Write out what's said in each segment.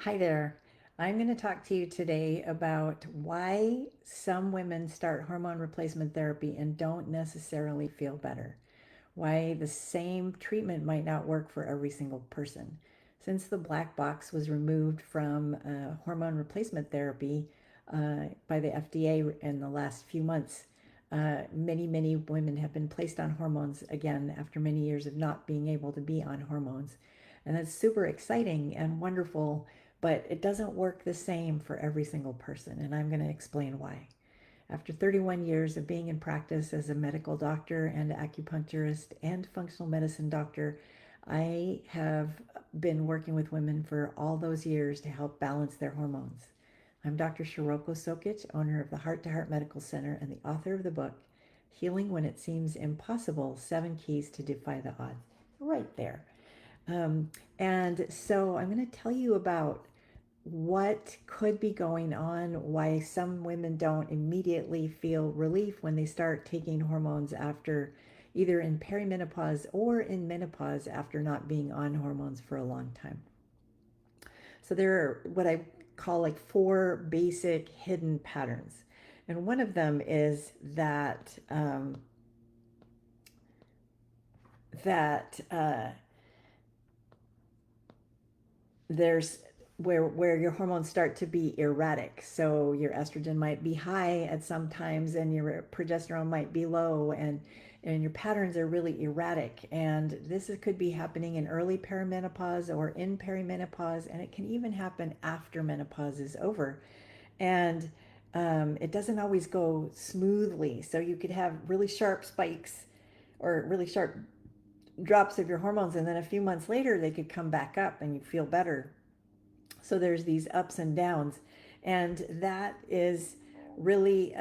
Hi there. I'm going to talk to you today about why some women start hormone replacement therapy and don't necessarily feel better. Why the same treatment might not work for every single person. Since the black box was removed from hormone replacement therapy by the FDA in the last few months, many women have been placed on hormones again after many years of not being able to be on hormones. And that's super exciting and wonderful, but it doesn't work the same for every single person. And I'm going to explain why. After 31 years of being in practice as a medical doctor and acupuncturist and functional medicine doctor, I have been working with women for all those years to help balance their hormones. I'm Dr. Shiroko Sokitch, owner of the Heart to Heart Medical Center and the author of the book, Healing When It Seems Impossible, 7 Keys to Defy the Odds. Right there. And so I'm going to tell you about what could be going on, why some women don't immediately feel relief when they start taking hormones after either in perimenopause or in menopause after not being on hormones for a long time. So there are what I call like four basic hidden patterns. And one of them is that there's where your hormones start to be erratic. So your estrogen might be high at some times and your progesterone might be low, and your patterns are really erratic. And could be happening in early perimenopause or in perimenopause, and it can even happen after menopause is over. And it doesn't always go smoothly. So you could have really sharp spikes or really sharp drops of your hormones, and then a few months later they could come back up and you feel better. So there's these ups and downs, and that is really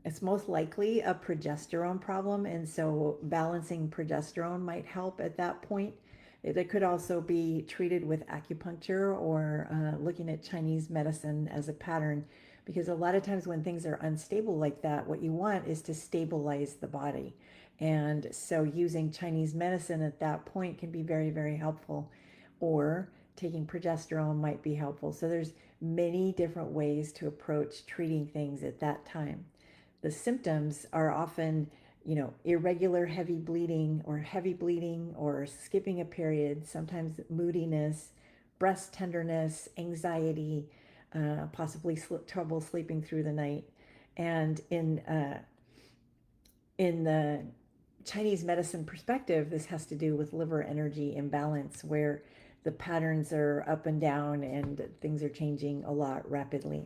it's most likely a progesterone problem, and so balancing progesterone might help at that point. It could also be treated with acupuncture or looking at Chinese medicine as a pattern, because a lot of times when things are unstable like that, what you want is to stabilize the body. And so using Chinese medicine at that point can be very helpful, or taking progesterone might be helpful. So there's many different ways to approach treating things at that time. The symptoms are often, irregular heavy bleeding or skipping a period, sometimes moodiness, breast tenderness, anxiety, possibly trouble sleeping through the night. And in the Chinese medicine perspective, this has to do with liver energy imbalance, where the patterns are up and down and things are changing a lot rapidly.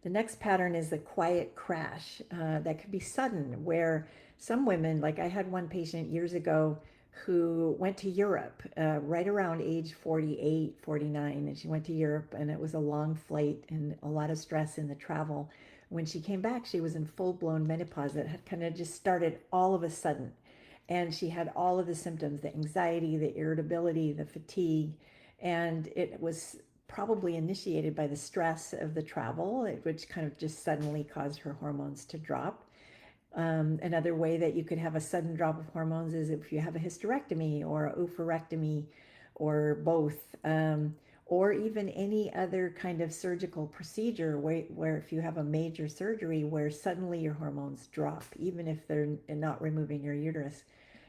The next pattern is the quiet crash that could be sudden, where some women, like I had one patient years ago who went to Europe right around age 48, 49, and she went to Europe, and it was a long flight and a lot of stress in the travel. When she came back, she was in full-blown menopause that had kind of just started all of a sudden. And she had all of the symptoms, the anxiety, the irritability, the fatigue, and it was probably initiated by the stress of the travel, which kind of just suddenly caused her hormones to drop. Another way that you could have a sudden drop of hormones is if you have a hysterectomy or a oophorectomy or both, or even any other kind of surgical procedure where if you have a major surgery where suddenly your hormones drop, even if they're not removing your uterus,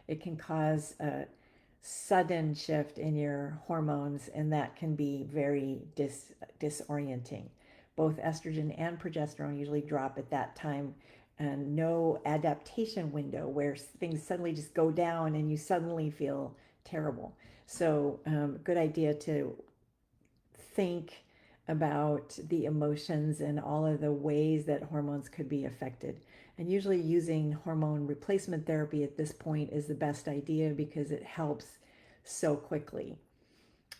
it can cause a sudden shift in your hormones, and that can be very disorienting. Both estrogen and progesterone usually drop at that time, and no adaptation window where things suddenly just go down and you suddenly feel terrible. So, good idea to think about the emotions and all of the ways that hormones could be affected. And usually using hormone replacement therapy at this point is the best idea because it helps so quickly.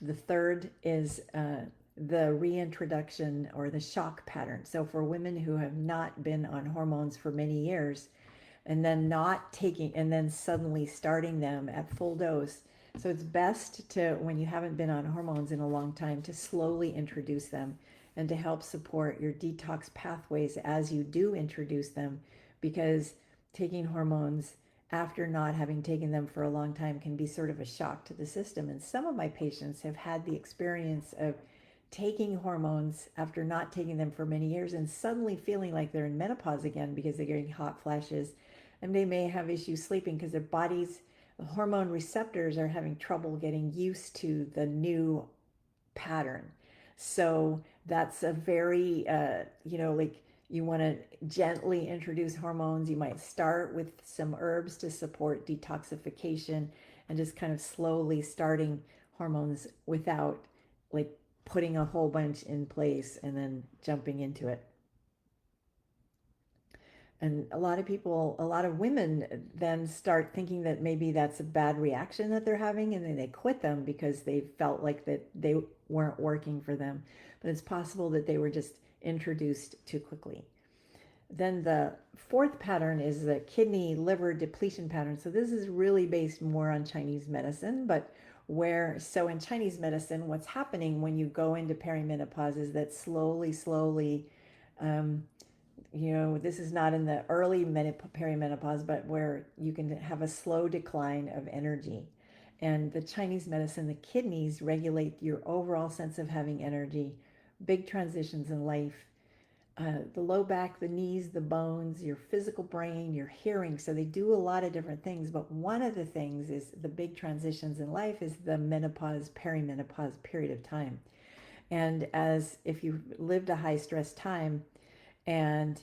The third is the reintroduction or the shock pattern. So for women who have not been on hormones for many years and then not taking and then suddenly starting them at full dose, so it's best to, when you haven't been on hormones in a long time, to slowly introduce them and to help support your detox pathways as you do introduce them, because taking hormones after not having taken them for a long time can be sort of a shock to the system. And some of my patients have had the experience of taking hormones after not taking them for many years and suddenly feeling like they're in menopause again because they're getting hot flashes, and they may have issues sleeping because their body's hormone receptors are having trouble getting used to the new pattern. So that's a very, like, you want to gently introduce hormones. You might start with some herbs to support detoxification and just kind of slowly starting hormones without like putting a whole bunch in place and then jumping into it. And a lot of people, a lot of women then start thinking that maybe that's a bad reaction that they're having, and then they quit them because they felt like that they weren't working for them. But it's possible that they were just introduced too quickly. Then the fourth pattern is the kidney liver depletion pattern. So this is really based more on Chinese medicine, but so in Chinese medicine, what's happening when you go into perimenopause is that slowly, um, this is not in the early perimenopause, but where you can have a slow decline of energy. And the Chinese medicine, the kidneys regulate your overall sense of having energy, big transitions in life, the low back, the knees, the bones, your physical brain, your hearing. So they do a lot of different things. But one of the things is the big transitions in life is the menopause, perimenopause period of time. And as if you lived a high stress time, and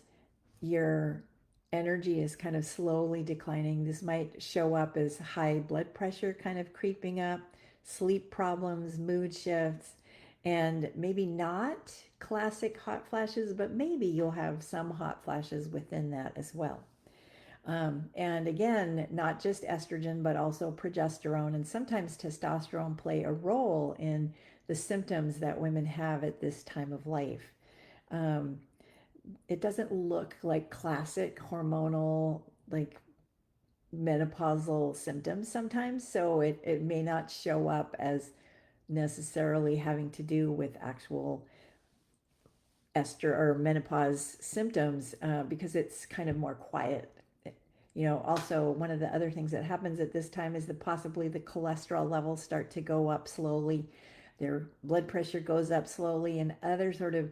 your energy is kind of slowly declining, this might show up as high blood pressure kind of creeping up, sleep problems, mood shifts, and maybe not classic hot flashes, but maybe you'll have some hot flashes within that as well. And again, not just estrogen, but also progesterone and sometimes testosterone play a role in the symptoms that women have at this time of life. Um, it doesn't look like classic hormonal, like menopausal symptoms sometimes. So it may not show up as necessarily having to do with actual ester or menopause symptoms, because it's kind of more quiet. Also, one of the other things that happens at this time is that possibly the cholesterol levels start to go up slowly, their blood pressure goes up slowly, and other sort of,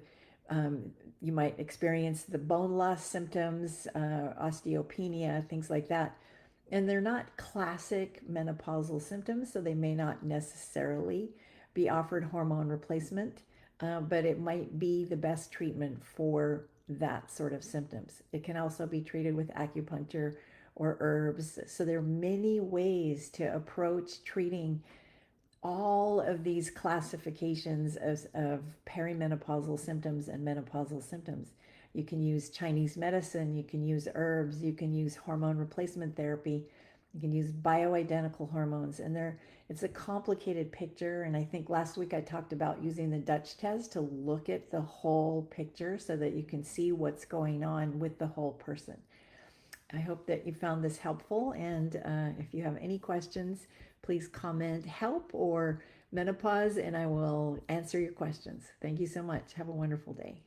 you might experience the bone loss symptoms, osteopenia, things like that. And they're not classic menopausal symptoms, so they may not necessarily be offered hormone replacement, but it might be the best treatment for that sort of symptoms. It can also be treated with acupuncture or herbs. So there are many ways to approach treating all of these classifications of perimenopausal symptoms and menopausal symptoms. You can use Chinese medicine, you can use herbs, you can use hormone replacement therapy, you can use bioidentical hormones, and it's a complicated picture. And I think last week I talked about using the Dutch test to look at the whole picture so that you can see what's going on with the whole person. I hope that you found this helpful, and if you have any questions, please comment help or menopause, and I will answer your questions. Thank you so much. Have a wonderful day.